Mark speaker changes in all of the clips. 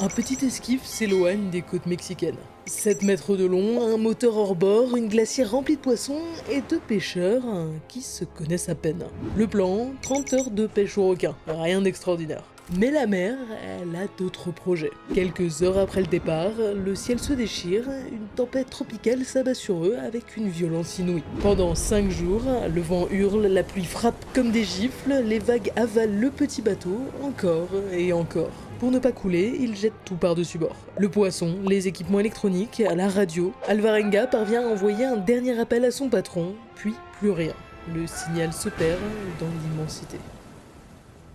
Speaker 1: Un petit esquif s'éloigne des côtes mexicaines. 7 mètres de long, un moteur hors bord, une glacière remplie de poissons et de pêcheurs qui se connaissent à peine. Le plan, 30 heures de pêche au requin, rien d'extraordinaire. Mais la mer, elle a d'autres projets. Quelques heures après le départ, le ciel se déchire, une tempête tropicale s'abat sur eux avec une violence inouïe. Pendant 5 jours, le vent hurle, la pluie frappe comme des gifles, les vagues avalent le petit bateau, encore et encore. Pour ne pas couler, ils jettent tout par-dessus bord. Le poisson, les équipements électroniques, la radio. Alvarenga parvient à envoyer un dernier appel à son patron, puis plus rien. Le signal se perd dans l'immensité.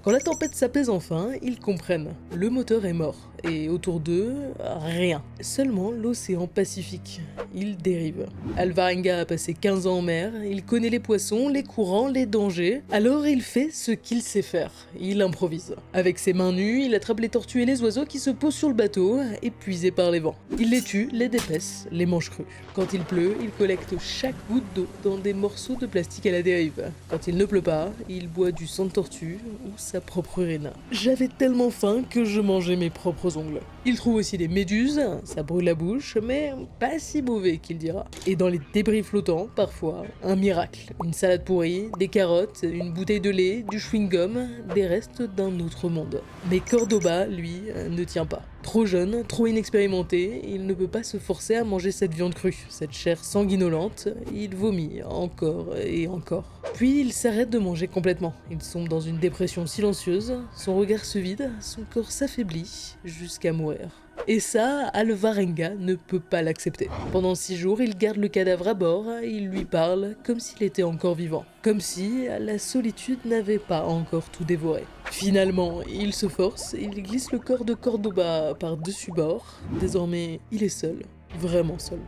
Speaker 1: Quand la tempête s'apaise enfin, ils comprennent. Le moteur est mort. Et autour d'eux, rien. Seulement l'océan Pacifique. Il dérive. Alvarenga a passé 15 ans en mer, il connaît les poissons, les courants, les dangers. Alors il fait ce qu'il sait faire. Il improvise. Avec ses mains nues, il attrape les tortues et les oiseaux qui se posent sur le bateau, épuisés par les vents. Il les tue, les dépaisse, les mange crus. Quand il pleut, il collecte chaque goutte d'eau dans des morceaux de plastique à la dérive. Quand il ne pleut pas, il boit du sang de tortue ou sa propre urine. J'avais tellement faim que je mangeais mes propres ongles. Il trouve aussi des méduses, ça brûle la bouche, mais pas si mauvais qu'il dira. Et dans les débris flottants, parfois, un miracle. Une salade pourrie, des carottes, une bouteille de lait, du chewing-gum, des restes d'un autre monde. Mais Cordoba, lui, ne tient pas. Trop jeune, trop inexpérimenté, il ne peut pas se forcer à manger cette viande crue, cette chair sanguinolente, il vomit encore et encore. Puis il s'arrête de manger complètement, il sombre dans une dépression silencieuse, son regard se vide, son corps s'affaiblit, jusqu'à mourir. Et ça, Alvarenga ne peut pas l'accepter. Pendant 6 jours, il garde le cadavre à bord, il lui parle comme s'il était encore vivant. Comme si la solitude n'avait pas encore tout dévoré. Finalement, il se force, il glisse le corps de Cordoba par-dessus bord. Désormais, il est seul, vraiment seul.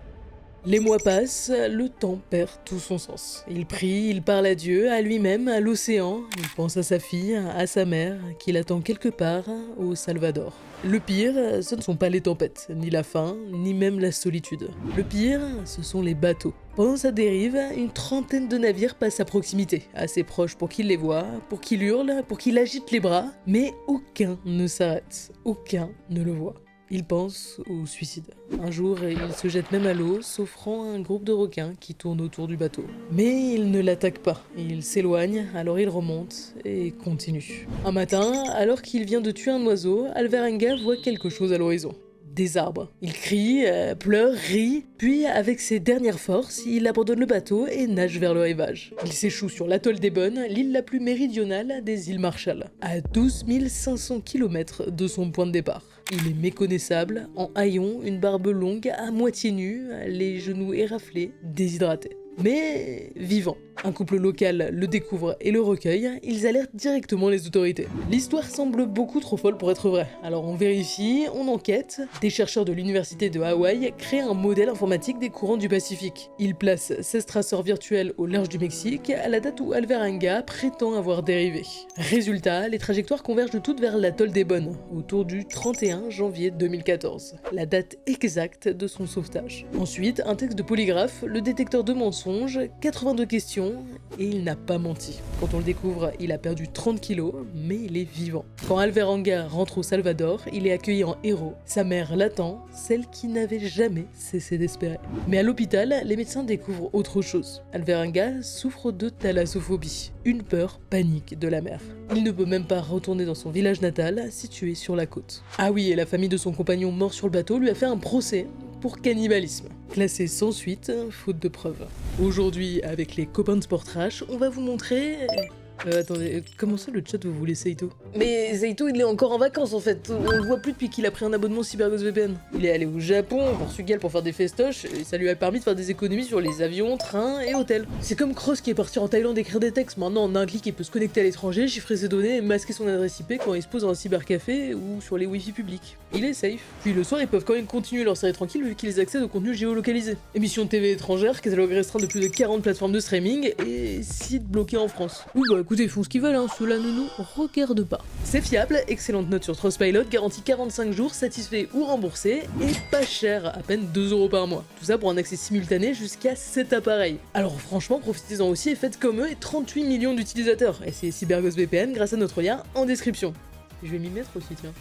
Speaker 1: Les mois passent, le temps perd tout son sens. Il prie, il parle à Dieu, à lui-même, à l'océan. Il pense à sa fille, à sa mère, qu'il attend quelque part au Salvador. Le pire, ce ne sont pas les tempêtes, ni la faim, ni même la solitude. Le pire, ce sont les bateaux. Pendant sa dérive, une trentaine de navires passent à proximité, assez proches pour qu'il les voie, pour qu'il hurle, pour qu'il agite les bras, mais aucun ne s'arrête, aucun ne le voit. Il pense au suicide. Un jour, il se jette même à l'eau, s'offrant à un groupe de requins qui tournent autour du bateau. Mais il ne l'attaque pas. Il s'éloigne, alors il remonte et continue. Un matin, alors qu'il vient de tuer un oiseau, Alvarenga voit quelque chose à l'horizon. Des arbres. Il crie, pleure, rit, puis avec ses dernières forces, il abandonne le bateau et nage vers le rivage. Il s'échoue sur l'atoll d'Ebon, l'île la plus méridionale des îles Marshall, à 12 500 km de son point de départ. Il est méconnaissable, en haillons, une barbe longue, à moitié nue, les genoux éraflés, déshydraté. Mais vivant. Un couple local le découvre et le recueille, ils alertent directement les autorités. L'histoire semble beaucoup trop folle pour être vraie, alors on vérifie, on enquête. Des chercheurs de l'université de Hawaï créent un modèle informatique des courants du Pacifique. Ils placent 16 traceurs virtuels au large du Mexique à la date où Alvarenga prétend avoir dérivé. Résultat, les trajectoires convergent toutes vers l'atoll d'Ebon, autour du 31 janvier 2014, la date exacte de son sauvetage. Ensuite, un texte de polygraphe, le détecteur de mensonges, 82 questions, et il n'a pas menti. Quand on le découvre, il a perdu 30 kilos, mais il est vivant. Quand Alvarenga rentre au Salvador, il est accueilli en héros. Sa mère l'attend, celle qui n'avait jamais cessé d'espérer. Mais à l'hôpital, les médecins découvrent autre chose. Alvarenga souffre de thalassophobie, une peur panique de la mer. Il ne peut même pas retourner dans son village natal, situé sur la côte. Ah oui, et la famille de son compagnon mort sur le bateau lui a fait un procès pour cannibalisme, classé sans suite, faute de preuves. Aujourd'hui, avec les copains de Sport Trash, on va vous montrer... attendez, comment ça le chat vous voulez Seito? Mais Seito il est encore en vacances en fait, on le voit plus depuis qu'il a pris un abonnement CyberGhost VPN. Il est allé au Japon, au Portugal pour faire des festoches, et ça lui a permis de faire des économies sur les avions, trains et hôtels. C'est comme Cross qui est parti en Thaïlande écrire des textes, maintenant en un clic il peut se connecter à l'étranger, chiffrer ses données et masquer son adresse IP quand il se pose dans un cybercafé ou sur les wifi publics. Il est safe. Puis le soir ils peuvent quand même continuer leur série tranquille vu qu'ils accèdent au contenu géolocalisé. Émissions de TV étrangères, catalogue restreint de plus de 40 plateformes de streaming et sites bloqués en France. Oui bah écoutez, ils font ce qu'ils veulent, hein, cela ne nous regarde pas. C'est fiable, excellente note sur Trustpilot, garantie 45 jours, satisfait ou remboursé, et pas cher, à peine 2 € par mois. Tout ça pour un accès simultané jusqu'à 7 appareils. Alors franchement, profitez-en aussi et faites comme eux et 38 millions d'utilisateurs. Et c'est CyberGhost VPN grâce à notre lien en description. Je vais m'y mettre aussi, tiens.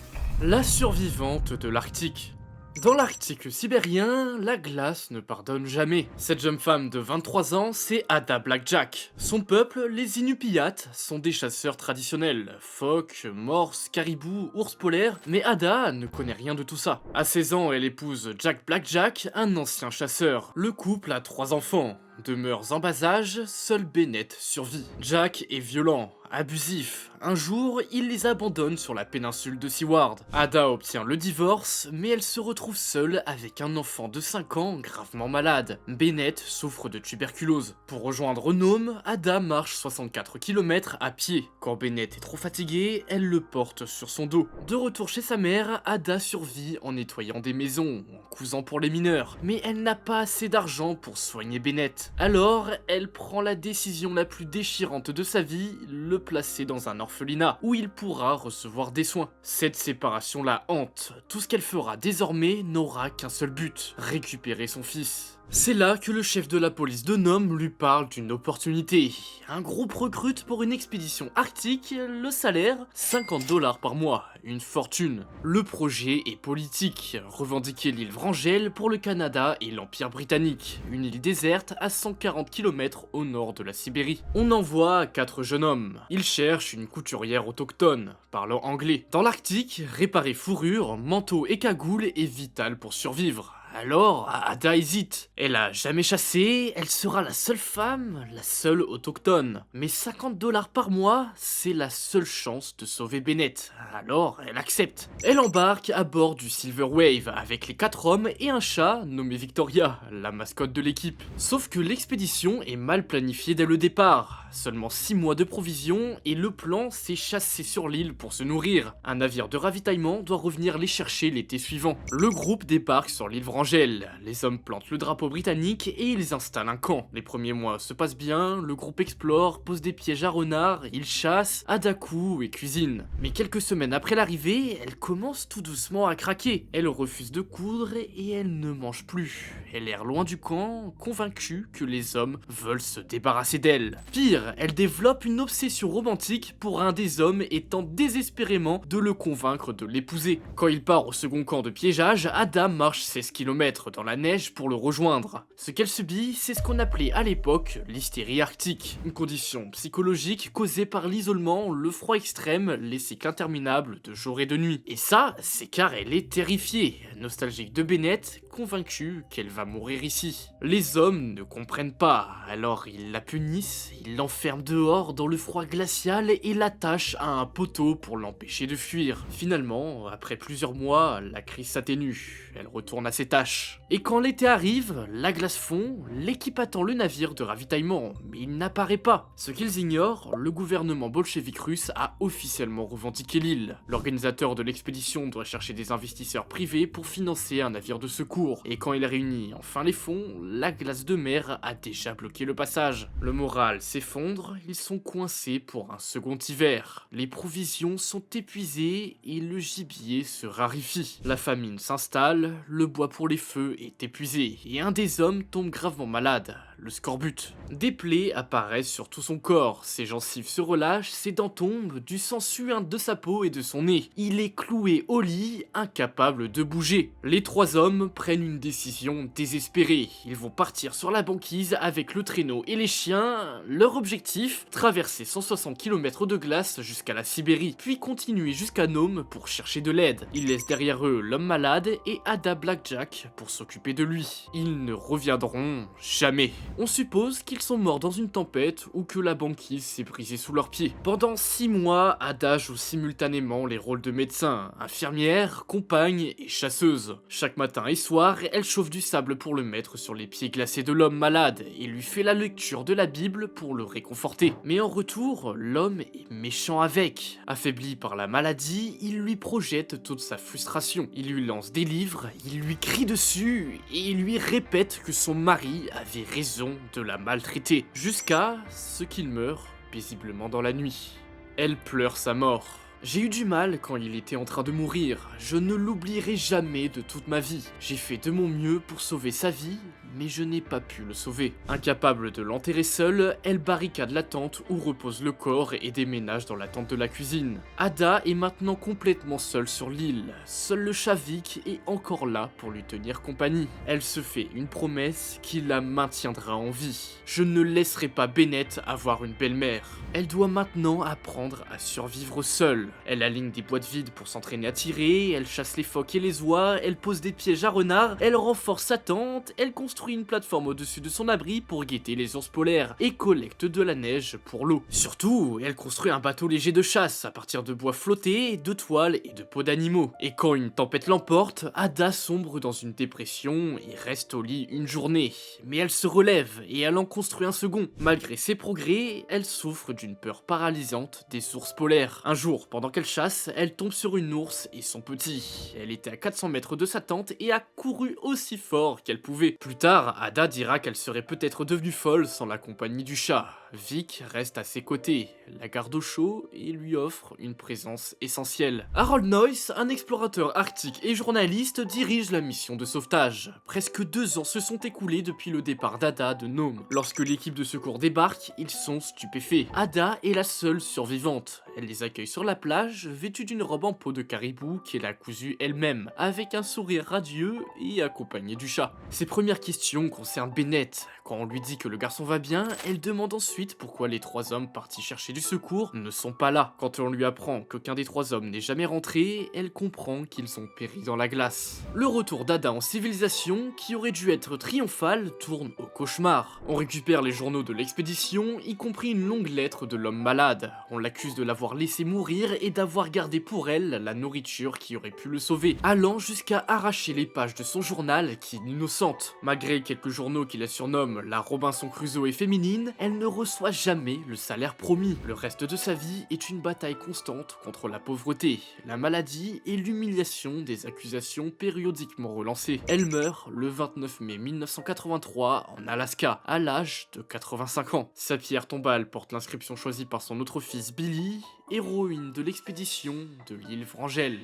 Speaker 2: La survivante de l'Arctique. Dans l'Arctique sibérien, la glace ne pardonne jamais. Cette jeune femme de 23 ans, c'est Ada Blackjack. Son peuple, les Inupiats, sont des chasseurs traditionnels. Phoques, morses, caribous, ours polaires, mais Ada ne connaît rien de tout ça. À 16 ans, elle épouse Jack Blackjack, un ancien chasseur. Le couple a 3 enfants. De mœurs en bas âge, seul Bennett survit. Jack est violent, abusif. Un jour, il les abandonne sur la péninsule de Seward. Ada obtient le divorce, mais elle se retrouve seule avec un enfant de 5 ans gravement malade. Bennett souffre de tuberculose. Pour rejoindre Nome, Ada marche 64 km à pied. Quand Bennett est trop fatigué, elle le porte sur son dos. De retour chez sa mère, Ada survit en nettoyant des maisons, en cousant pour les mineurs. Mais elle n'a pas assez d'argent pour soigner Bennett. Alors, elle prend la décision la plus déchirante de sa vie, le placer dans un orphelinat, où il pourra recevoir des soins. Cette séparation la hante. Tout ce qu'elle fera désormais n'aura qu'un seul but, récupérer son fils. C'est là que le chef de la police de Nome lui parle d'une opportunité. Un groupe recrute pour une expédition arctique, le salaire, 50 $ par mois, une fortune. Le projet est politique, revendiquer l'île Vrangel pour le Canada et l'Empire britannique, une île déserte à 140 km au nord de la Sibérie. On envoie 4 jeunes hommes. Ils cherchent une couturière autochtone, parlant anglais. Dans l'Arctique, réparer fourrure, manteau et cagoule est vital pour survivre. Alors, Ada hésite. Elle a jamais chassé, elle sera la seule femme, la seule autochtone. Mais 50 $ par mois, c'est la seule chance de sauver Bennett. Alors, elle accepte. Elle embarque à bord du Silver Wave avec les 4 hommes et un chat nommé Victoria, la mascotte de l'équipe. Sauf que l'expédition est mal planifiée dès le départ. Seulement 6 mois de provisions et le plan, c'est chasser sur l'île pour se nourrir. Un navire de ravitaillement doit revenir les chercher l'été suivant. Le groupe débarque sur l'île Vrangel. Les hommes plantent le drapeau britannique et ils installent un camp. Les premiers mois se passent bien, le groupe explore, pose des pièges à renards, il chasse, Ada coud et cuisine. Mais quelques semaines après l'arrivée, elle commence tout doucement à craquer. Elle refuse de coudre et elle ne mange plus. Elle erre loin du camp, convaincue que les hommes veulent se débarrasser d'elle. Pire, elle développe une obsession romantique pour un des hommes et tente désespérément de le convaincre de l'épouser. Quand il part au second camp de piégeage, Ada marche 16 km dans la neige pour le rejoindre. Ce qu'elle subit, c'est ce qu'on appelait à l'époque l'hystérie arctique. Une condition psychologique causée par l'isolement, le froid extrême, les cycles interminables de jour et de nuit. Et ça, c'est car elle est terrifiée, nostalgique de Bennett, convaincue qu'elle va mourir ici. Les hommes ne comprennent pas, alors ils la punissent, ils l'enferment dehors dans le froid glacial et l'attachent à un poteau pour l'empêcher de fuir. Finalement, après plusieurs mois, la crise s'atténue, elle retourne à ses tâches. Et quand l'été arrive, la glace fond, l'équipe attend le navire de ravitaillement, mais il n'apparaît pas. Ce qu'ils ignorent, le gouvernement bolchevique russe a officiellement revendiqué l'île. L'organisateur de l'expédition doit chercher des investisseurs privés pour financer un navire de secours. Et quand il réunit enfin les fonds, la glace de mer a déjà bloqué le passage. Le moral s'effondre, ils sont coincés pour un second hiver. Les provisions sont épuisées et le gibier se raréfie. La famine s'installe, le bois pour les feux est épuisé et un des hommes tombe gravement malade, le scorbut. Des plaies apparaissent sur tout son corps, ses gencives se relâchent, ses dents tombent, du sang suinte de sa peau et de son nez. Il est cloué au lit, incapable de bouger. Les 3 hommes prennent une décision désespérée. Ils vont partir sur la banquise avec le traîneau et les chiens. Leur objectif, traverser 160 km de glace jusqu'à la Sibérie, puis continuer jusqu'à Nome pour chercher de l'aide. Ils laissent derrière eux l'homme malade et Ada Blackjack pour s'occuper de lui. Ils ne reviendront jamais. On suppose qu'ils sont morts dans une tempête ou que la banquise s'est brisée sous leurs pieds. Pendant 6 mois, Ada joue simultanément les rôles de médecin, infirmière, compagne et chasseuse. Chaque matin et soir, elle chauffe du sable pour le mettre sur les pieds glacés de l'homme malade et lui fait la lecture de la Bible pour le réconforter. Mais en retour, l'homme est méchant avec. Affaibli par la maladie, il lui projette toute sa frustration. Il lui lance des livres, il lui crie dessus et il lui répète que son mari avait raison de la maltraiter, jusqu'à ce qu'il meure paisiblement dans la nuit. Elle pleure sa mort. J'ai eu du mal quand il était en train de mourir, je ne l'oublierai jamais de toute ma vie. J'ai fait de mon mieux pour sauver sa vie, mais je n'ai pas pu le sauver. Incapable de l'enterrer seule, elle barricade la tente où repose le corps et déménage dans la tente de la cuisine. Ada est maintenant complètement seule sur l'île. Seul le chat Vic est encore là pour lui tenir compagnie. Elle se fait une promesse qui la maintiendra en vie. Je ne laisserai pas Bennett avoir une belle-mère. Elle doit maintenant apprendre à survivre seule. Elle aligne des boîtes vides pour s'entraîner à tirer, elle chasse les phoques et les oies, elle pose des pièges à renards, elle renforce sa tente, elle construit une plateforme au-dessus de son abri pour guetter les ours polaires et collecte de la neige pour l'eau. Surtout, elle construit un bateau léger de chasse à partir de bois flottés, de toiles et de peaux d'animaux. Et quand une tempête l'emporte, Ada sombre dans une dépression et reste au lit une journée. Mais elle se relève et elle en construit un second. Malgré ses progrès, elle souffre d'une peur paralysante des ours polaires. Un jour, pendant qu'elle chasse, elle tombe sur une ours et son petit. Elle était à 400 mètres de sa tente et a couru aussi fort qu'elle pouvait. Plus tard, Ada dira qu'elle serait peut-être devenue folle sans la compagnie du chat. Vic reste à ses côtés, la garde au chaud et lui offre une présence essentielle. Harold Noyce, un explorateur arctique et journaliste, dirige la mission de sauvetage. Presque 2 ans se sont écoulés depuis le départ d'Ada de Nome. Lorsque l'équipe de secours débarque, ils sont stupéfaits. Ada est la seule survivante. Elle les accueille sur la plage, vêtue d'une robe en peau de caribou qu'elle a cousue elle-même, avec un sourire radieux et accompagnée du chat. Ses premières questions concernent Bennett. Quand on lui dit que le garçon va bien, elle demande ensuite pourquoi les 3 hommes partis chercher du secours ne sont pas là. Quand on lui apprend qu'aucun des 3 hommes n'est jamais rentré, elle comprend qu'ils ont péri dans la glace. Le retour d'Ada en civilisation, qui aurait dû être triomphal, tourne au cauchemar. On récupère les journaux de l'expédition, y compris une longue lettre de l'homme malade. On l'accuse de l'avoir laissé mourir et d'avoir gardé pour elle la nourriture qui aurait pu le sauver, allant jusqu'à arracher les pages de son journal qui est innocente. Malgré quelques journaux qui la surnomment la Robinson Crusoe féminine, elle ne reçoit jamais le salaire promis. Le reste de sa vie est une bataille constante contre la pauvreté, la maladie et l'humiliation des accusations périodiquement relancées. Elle meurt le 29 mai 1983 en Alaska, à l'âge de 85 ans. Sa pierre tombale porte l'inscription choisie par son autre fils Billy, héroïne de l'expédition de l'île Vrangel.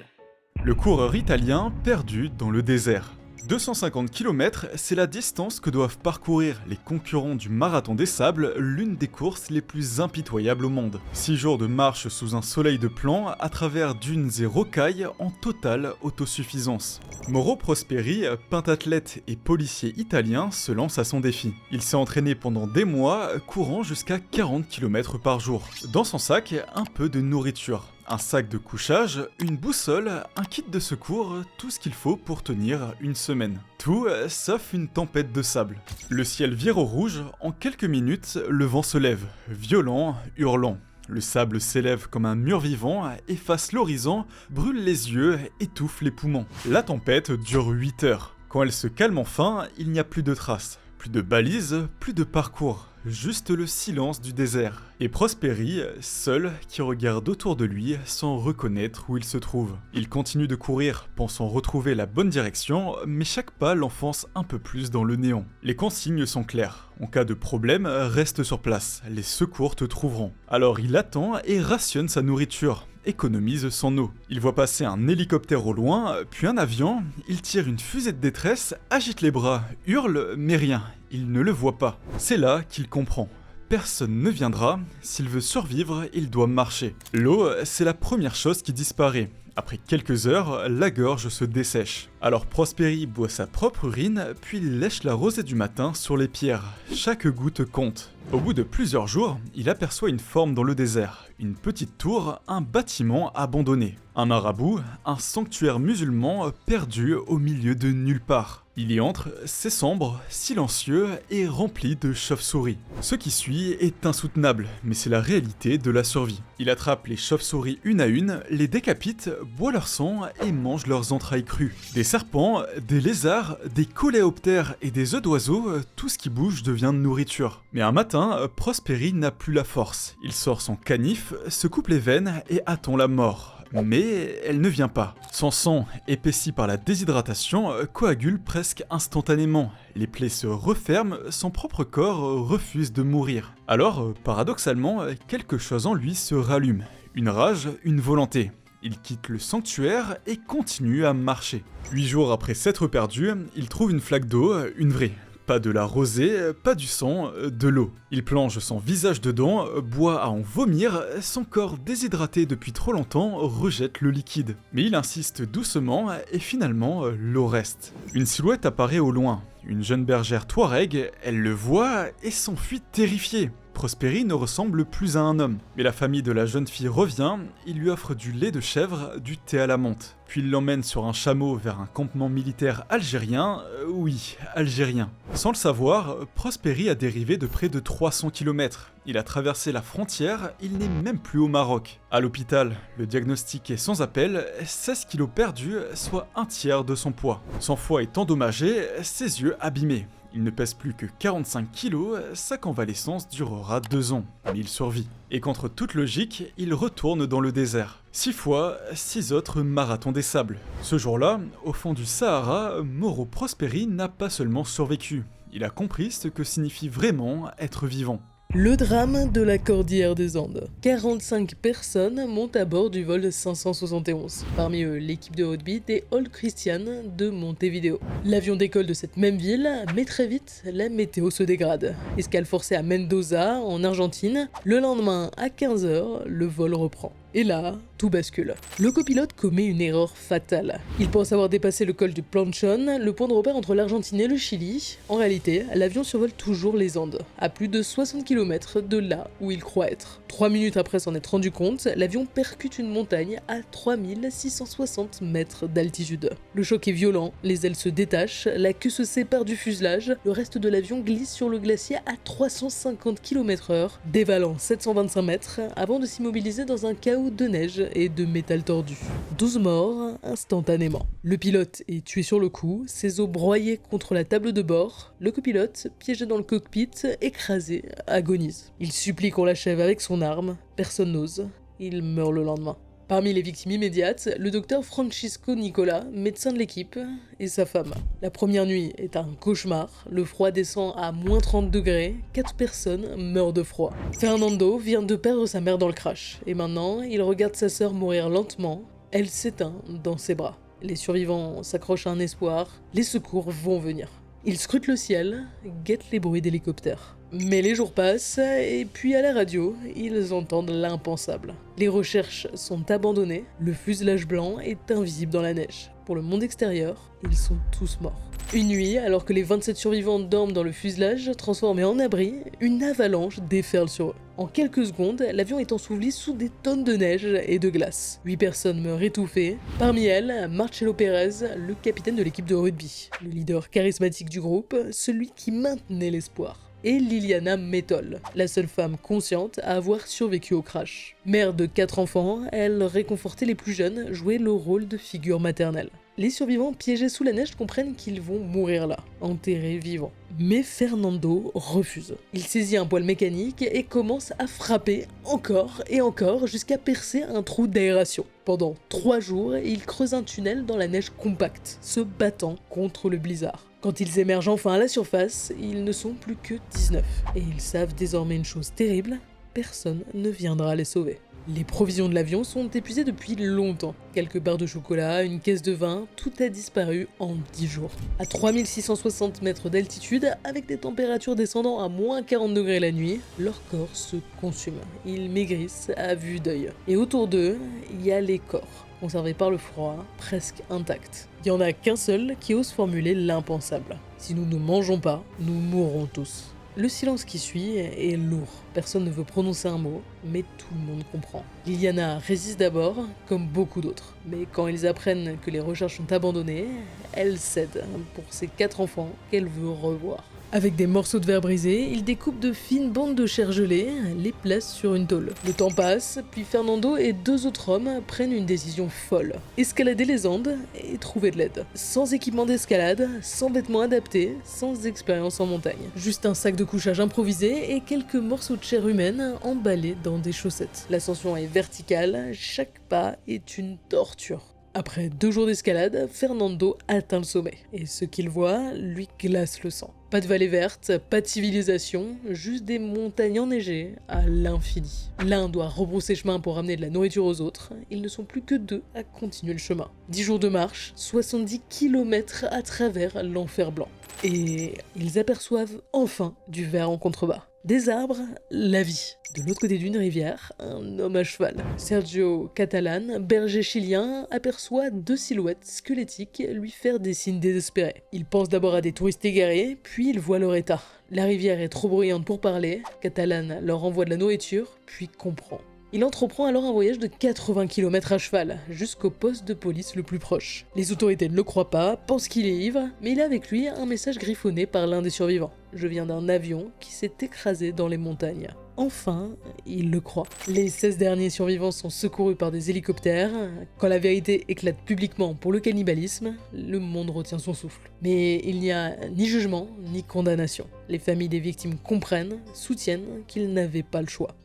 Speaker 3: Le coureur italien perdu dans le désert. 250 km, c'est la distance que doivent parcourir les concurrents du Marathon des Sables, l'une des courses les plus impitoyables au monde. 6 jours de marche sous un soleil de plomb, à travers dunes et rocailles, en totale autosuffisance. Mauro Prosperi, pentathlète et policier italien, se lance à son défi. Il s'est entraîné pendant des mois, courant jusqu'à 40 km par jour. Dans son sac, un peu de nourriture. Un sac de couchage, une boussole, un kit de secours, tout ce qu'il faut pour tenir une semaine. Tout sauf une tempête de sable. Le ciel vire au rouge, en quelques minutes, le vent se lève, violent, hurlant. Le sable s'élève comme un mur vivant, efface l'horizon, brûle les yeux, étouffe les poumons. La tempête dure 8 heures. Quand elle se calme enfin, il n'y a plus de traces. Plus de balises, plus de parcours, juste le silence du désert. Et Prosperi, seul, qui regarde autour de lui sans reconnaître où il se trouve. Il continue de courir, pensant retrouver la bonne direction, mais chaque pas l'enfonce un peu plus dans le néant. Les consignes sont claires. En cas de problème, reste sur place, les secours te trouveront. Alors il attend et rationne sa nourriture. Économise son eau. Il voit passer un hélicoptère au loin, puis un avion, il tire une fusée de détresse, agite les bras, hurle, mais rien, il ne le voit pas. C'est là qu'il comprend. Personne ne viendra, s'il veut survivre, il doit marcher. L'eau, c'est la première chose qui disparaît. Après quelques heures, la gorge se dessèche. Alors Prosperi boit sa propre urine, puis il lèche la rosée du matin sur les pierres. Chaque goutte compte. Au bout de plusieurs jours, il aperçoit une forme dans le désert. Une petite tour, un bâtiment abandonné. Un marabout, un sanctuaire musulman perdu au milieu de nulle part. Il y entre, c'est sombre, silencieux et rempli de chauves-souris. Ce qui suit est insoutenable, mais c'est la réalité de la survie. Il attrape les chauves-souris une à une, les décapite, boit leur sang et mange leurs entrailles crues. Des serpents, des lézards, des coléoptères et des œufs d'oiseaux, tout ce qui bouge devient nourriture. Mais un matin, Prosperi n'a plus la force. Il sort son canif, se coupe les veines et attend la mort. Mais elle ne vient pas. Son sang, épaissi par la déshydratation, coagule presque instantanément. Les plaies se referment, son propre corps refuse de mourir. Alors, paradoxalement, quelque chose en lui se rallume. Une rage, une volonté. Il quitte le sanctuaire et continue à marcher. 8 jours après s'être perdu, il trouve une flaque d'eau, une vraie. Pas de la rosée, pas du sang, de l'eau. Il plonge son visage dedans, boit à en vomir, son corps déshydraté depuis trop longtemps rejette le liquide. Mais il insiste doucement et finalement l'eau reste. Une silhouette apparaît au loin. Une jeune bergère touareg, elle le voit et s'enfuit terrifiée. Prosperi ne ressemble plus à un homme. Mais la famille de la jeune fille revient, il lui offre du lait de chèvre, du thé à la menthe. Puis il l'emmène sur un chameau vers un campement militaire algérien, oui, algérien. Sans le savoir, Prosperi a dérivé de près de 300 km. Il a traversé la frontière, il n'est même plus au Maroc. À l'hôpital, le diagnostic est sans appel, 16 kilos perdus, soit un tiers de son poids. Son foie est endommagé, ses yeux abîmés. Il ne pèse plus que 45 kilos, sa convalescence durera 2 ans, mais il survit. Et contre toute logique, il retourne dans le désert. 6 fois, 6 autres marathons des sables. Ce jour-là, au fond du Sahara, Mauro Prosperi n'a pas seulement survécu, il a compris ce que signifie vraiment être vivant.
Speaker 1: Le drame de la Cordillère des Andes. 45 personnes montent à bord du vol 571. Parmi eux, l'équipe de rugby des All Christian de Montevideo. L'avion décolle de cette même ville, mais très vite, la météo se dégrade. Escale forcée à Mendoza, en Argentine. Le lendemain, à 15h, le vol reprend. Et là, tout bascule. Le copilote commet une erreur fatale. Il pense avoir dépassé le col du Planchón, le point de repère entre l'Argentine et le Chili. En réalité, l'avion survole toujours les Andes, à plus de 60 km de là où il croit être. 3 minutes après s'en être rendu compte, l'avion percute une montagne à 3660 mètres d'altitude. Le choc est violent, les ailes se détachent, la queue se sépare du fuselage, le reste de l'avion glisse sur le glacier à 350 km/h, dévalant 725 mètres avant de s'immobiliser dans un chaos de neige et de métal tordu. 12 morts instantanément. Le pilote est tué sur le coup, ses os broyés contre la table de bord, le copilote, piégé dans le cockpit, écrasé, agonise. Il supplie qu'on l'achève avec son arme, personne n'ose, il meurt le lendemain. Parmi les victimes immédiates, le docteur Francisco Nicola, médecin de l'équipe, et sa femme. La première nuit est un cauchemar, le froid descend à moins 30 degrés, 4 personnes meurent de froid. Fernando vient de perdre sa mère dans le crash, et maintenant il regarde sa sœur mourir lentement, elle s'éteint dans ses bras. Les survivants s'accrochent à un espoir, les secours vont venir. Ils scrutent le ciel, guettent les bruits d'hélicoptères. Mais les jours passent, et puis à la radio, ils entendent l'impensable. Les recherches sont abandonnées, le fuselage blanc est invisible dans la neige. Pour le monde extérieur, ils sont tous morts. Une nuit, alors que les 27 survivants dorment dans le fuselage, transformé en abri, une avalanche déferle sur eux. En quelques secondes, l'avion est enseveli sous des tonnes de neige et de glace. 8 personnes meurent étouffées. Parmi elles, Marcelo Pérez, le capitaine de l'équipe de rugby, le leader charismatique du groupe, celui qui maintenait l'espoir. Et Liliana Mettol, la seule femme consciente à avoir survécu au crash. Mère de 4 enfants, elle réconfortait les plus jeunes, jouait le rôle de figure maternelle. Les survivants piégés sous la neige comprennent qu'ils vont mourir là, enterrés vivants. Mais Fernando refuse. Il saisit un poêle mécanique et commence à frapper encore et encore jusqu'à percer un trou d'aération. Pendant 3 jours, il creuse un tunnel dans la neige compacte, se battant contre le blizzard. Quand ils émergent enfin à la surface, ils ne sont plus que 19. Et ils savent désormais une chose terrible, personne ne viendra les sauver. Les provisions de l'avion sont épuisées depuis longtemps. Quelques barres de chocolat, une caisse de vin, tout a disparu en 10 jours. À 3660 mètres d'altitude, avec des températures descendant à moins 40 degrés la nuit, leur corps se consume. Ils maigrissent à vue d'œil. Et autour d'eux, il y a les corps, conservés par le froid, presque intacts. Il n'y en a qu'un seul qui ose formuler l'impensable. Si nous ne mangeons pas, nous mourrons tous. Le silence qui suit est lourd. Personne ne veut prononcer un mot, mais tout le monde comprend. Liliana résiste d'abord, comme beaucoup d'autres. Mais quand ils apprennent que les recherches sont abandonnées, elle cède pour ses 4 enfants qu'elle veut revoir. Avec des morceaux de verre brisés, il découpe de fines bandes de chair gelée, les place sur une tôle. Le temps passe, puis Fernando et 2 autres hommes prennent une décision folle. Escalader les Andes et trouver de l'aide. Sans équipement d'escalade, sans vêtements adaptés, sans expérience en montagne. Juste un sac de couchage improvisé et quelques morceaux de chair humaine emballés dans des chaussettes. L'ascension est verticale, chaque pas est une torture. Après 2 jours d'escalade, Fernando atteint le sommet. Et ce qu'il voit lui glace le sang. Pas de vallée verte, pas de civilisation, juste des montagnes enneigées à l'infini. L'un doit rebrousser chemin pour ramener de la nourriture aux autres, ils ne sont plus que 2 à continuer le chemin. 10 jours de marche, 70 km à travers l'enfer blanc. Et ils aperçoivent enfin du verre en contrebas. Des arbres, la vie. De l'autre côté d'une rivière, un homme à cheval. Sergio Catalan, berger chilien, aperçoit 2 silhouettes squelettiques lui faire des signes désespérés. Il pense d'abord à des touristes égarés, puis il voit leur état. La rivière est trop bruyante pour parler, Catalan leur envoie de la nourriture, puis comprend. Il entreprend alors un voyage de 80 km à cheval, jusqu'au poste de police le plus proche. Les autorités ne le croient pas, pensent qu'il est ivre, mais il a avec lui un message griffonné par l'un des survivants. Je viens d'un avion qui s'est écrasé dans les montagnes. Enfin, il le croit. Les 16 derniers survivants sont secourus par des hélicoptères. Quand la vérité éclate publiquement pour le cannibalisme, le monde retient son souffle. Mais il n'y a ni jugement, ni condamnation. Les familles des victimes comprennent, soutiennent qu'ils n'avaient pas le choix.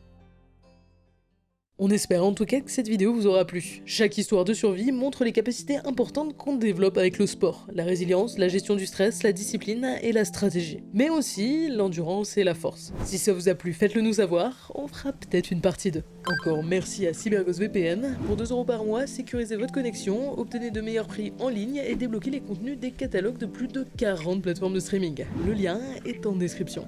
Speaker 1: On espère en tout cas que cette vidéo vous aura plu. Chaque histoire de survie montre les capacités importantes qu'on développe avec le sport. La résilience, la gestion du stress, la discipline et la stratégie. Mais aussi l'endurance et la force. Si ça vous a plu, faites-le nous savoir, on fera peut-être une partie 2. Encore merci à CyberGhost VPN. Pour 2 € par mois, sécurisez votre connexion, obtenez de meilleurs prix en ligne et débloquez les contenus des catalogues de plus de 40 plateformes de streaming. Le lien est en description.